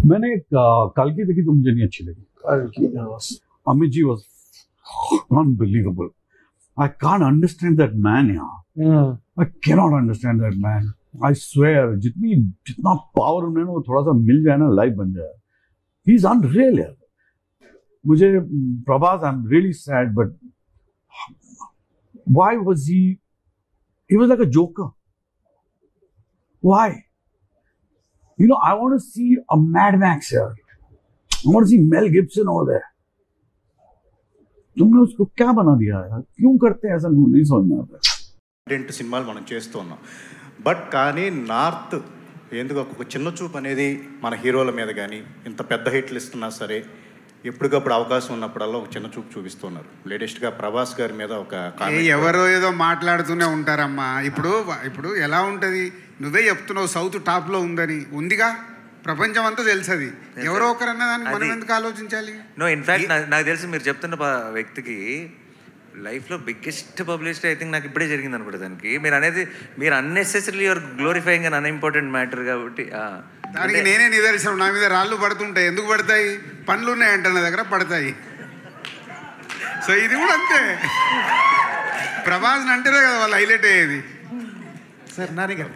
मैंने कल्कि देखी तो मुझे नहीं अच्छी लगी. Amit ji was unbelievable. I can't understand that man, यार. I cannot understand that man. I swear, जितना पावर उन्हें ना वो थोड़ा सा मिल जाए ना लाइफ बन जाए. He is unreal, यार. मुझे Prabhas, I'm really sad, but why was he? He was like a joker. Why? You know, I want to see a Mad Max here. I want to see Mel Gibson over there. तुमने उसको क्या बना दिया है? क्यों करते हैं ऐसा? नहीं समझ में आता. కంటెంట్ సినిమాలు మనం చేస్తున్నాం, బట్ కానీ నార్త్ ఎందుకు ఒక చిన్న చూపు అనేది మన హీరోల మీద కానీ ఇంత పెద్ద హిట్లు ఇస్తున్నా సరే ఎప్పటికప్పుడు అవకాశం ఉన్నప్పుడల్లా ఒక చిన్న చూపు చూపిస్తున్నారు. లేటెస్ట్గా ప్రభాస్ గారి మీద ఒక ఎవరో ఏదో మాట్లాడుతూనే ఉంటారమ్మా. ఇప్పుడు ఎలా ఉంటుంది? నువ్వే చెప్తున్నావు సౌత్ టాప్లో ఉందని. ఉందిగా, ప్రపంచం అంతా తెలుసు. అది ఎవరో ఒకరన్నా దాన్ని మనం ఎందుకు ఆలోచించాలి? నో, ఇన్ఫ్యాక్ట్ నాకు తెలిసి మీరు చెప్తున్న వ్యక్తికి లైఫ్లో బిగ్గెస్ట్ పబ్లిసిటీ ఐ థింక్ నాకు ఇప్పుడే జరిగింది అనుకుంటా. దానికి మీరు unnecessary your glorifying and unimportant matter కాబట్టి దానికి నేనే నిదర్శనం. నా మీద రాళ్ళు పడుతుంటాయి. ఎందుకు పడతాయి? పండ్లు ఉన్నాయంట నా దగ్గర, పడతాయి. సో ఇది కూడా అంతే. ప్రభాస్ అంటేనే కదా వాళ్ళు హైలైట్ అయ్యేది. సార్ నాని గారు